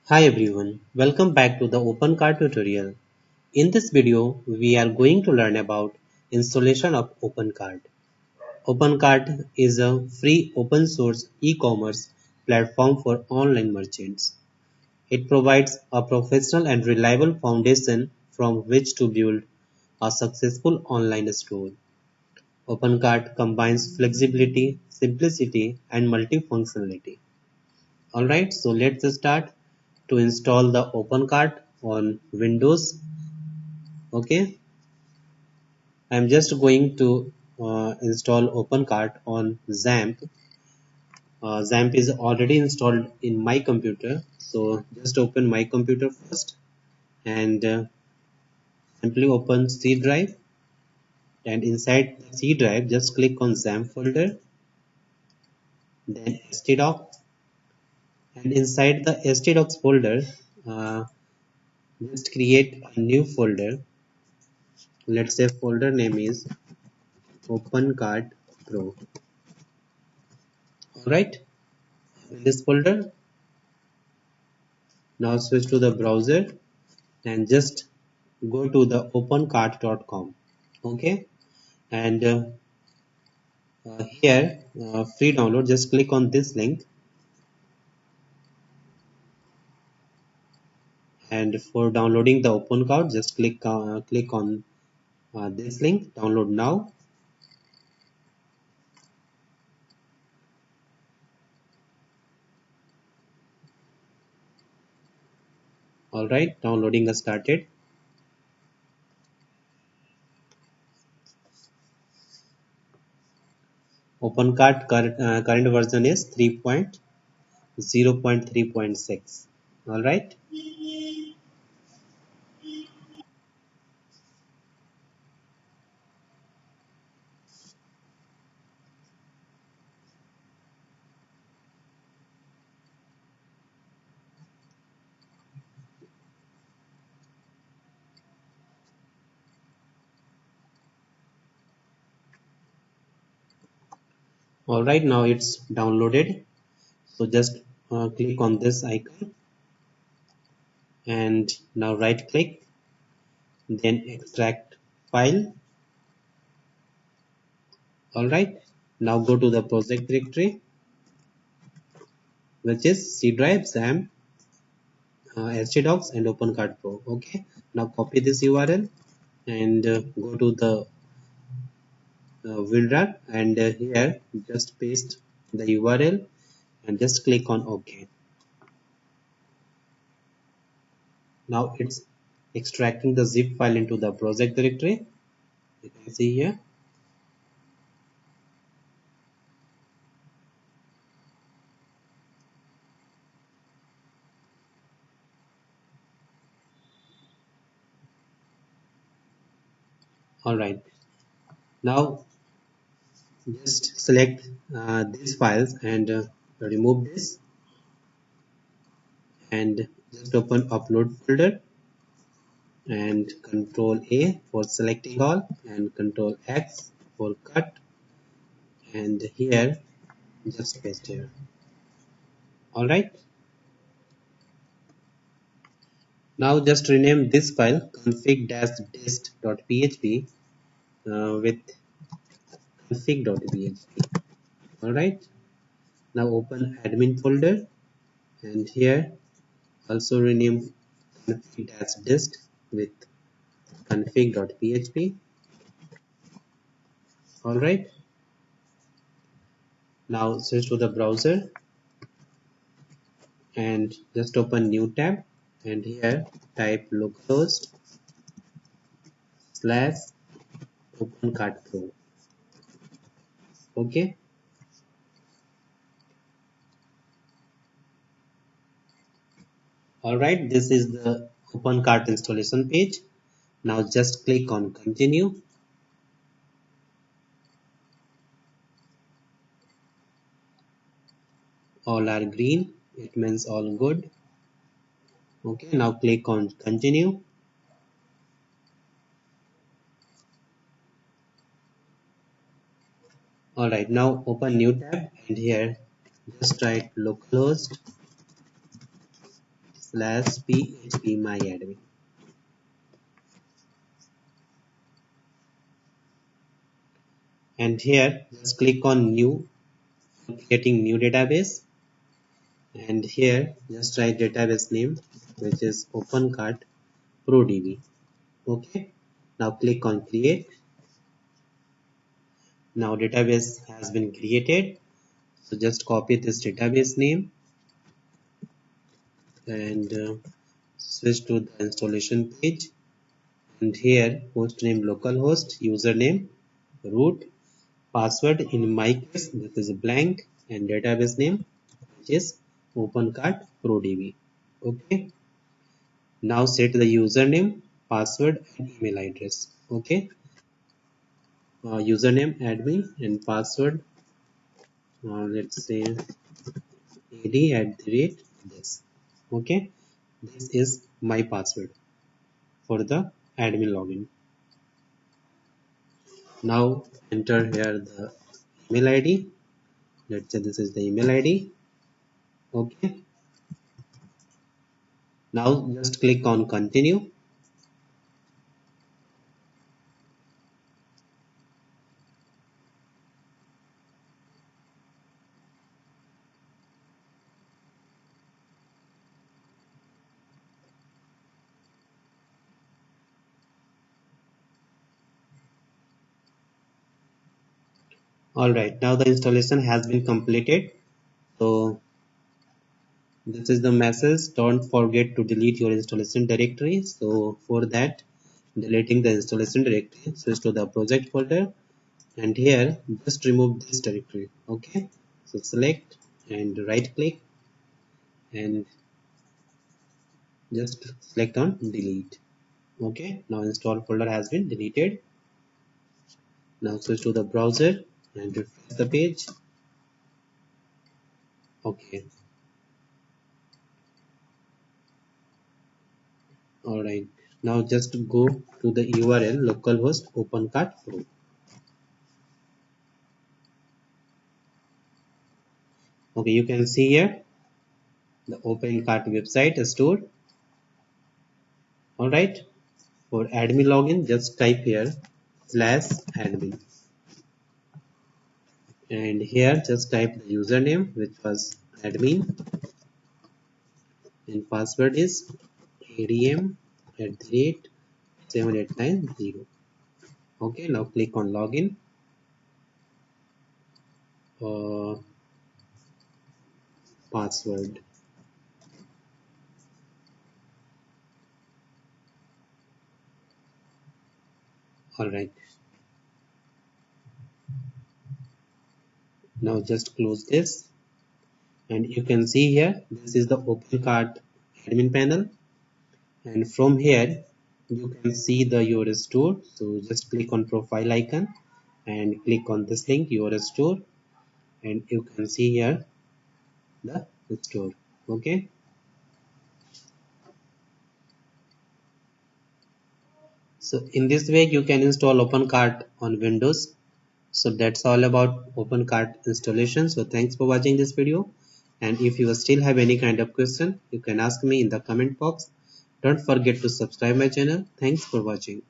Hi everyone, welcome back to the OpenCart tutorial. In this video, we are going to learn about installation of OpenCart. OpenCart is a free open source e-commerce platform for online merchants. It provides a professional and reliable foundation from which to build a successful online store. OpenCart combines flexibility, simplicity, and multifunctionality. Alright, so let's start to install the OpenCart on Windows. Okay, I'm just going to install OpenCart on XAMPP. XAMPP is already installed in my computer, so just open my computer first and simply open C drive, and inside the C drive just click on XAMPP folder, then htdocs, and inside the htdocs folder uh, just create a new folder. Let's say folder name is OpenCart Pro. Alright, in this folder, now switch to the browser and just go to the opencart.com. Okay, and here free download, just click on this link, and for downloading the OpenCart, just click on this link, download now. Alright, downloading has started. OpenCart current version is 3.0.3.6. Alright. Alright, now it's downloaded. So just click on this icon and now right click, then extract file. Alright, now go to the project directory, which is C drive, XAMPP, htdocs, and OpenCart Pro. Okay, now copy this URL and go to the WinRAR, and here just paste the URL and just click on OK. Now it's extracting the zip file into the project directory. You can see here. Alright, now just select these files and remove this, and just open upload folder and control A for selecting all and control X for cut, and here just paste here. Alright, now just rename this file config-dist.php with config.php. Alright, now open admin folder and here also rename config-dist with config.php. Alright, now switch to the browser and just open new tab, and here type localhost / OpenCart Pro. Okay, alright, this is the OpenCart installation page. Now just click on continue. All are green, it means all good. Okay, now click on continue. Alright, now open new tab and here just write localhost /phpMyAdmin. And here just click on new, creating new database, and here just write database name, which is OpenCart ProDB. Okay, now click on create. Now database has been created, so just copy this database name and switch to the installation page, and here host name localhost, username root, password in my case this is blank, and database name which is OpenCart ProDB. Okay, now set the username, password and email address. Okay, username admin and password, let's say ad@, this. Okay, this is my password for the admin login. Now enter here the email ID. Let's say this is the email ID. Okay, now just click on continue. Alright, now the installation has been completed. So this is the message, don't forget to delete your installation directory. So for that, deleting the installation directory, switch to the project folder, and here just remove this directory. Okay, so select and right click and just select on delete. Okay, now install folder has been deleted. Now switch to the browser and refresh the page. Okay, alright, now just go to the URL localhost OpenCart Pro. Okay, you can see here the OpenCart website store. Alright, for admin login just type here /admin, and here just type the username which was admin, and password is adm@7890. Okay, now click on login. Password. Alright, now just close this, and you can see here this is the OpenCart admin panel, and from here you can see the your store. So just click on profile icon and click on this link your store, and you can see here the store. Okay, so in this way you can install OpenCart on Windows. So that's all about OpenCart installation. So thanks for watching this video, and if you still have any kind of question you can ask me in the comment box. Don't forget to subscribe my channel. Thanks for watching.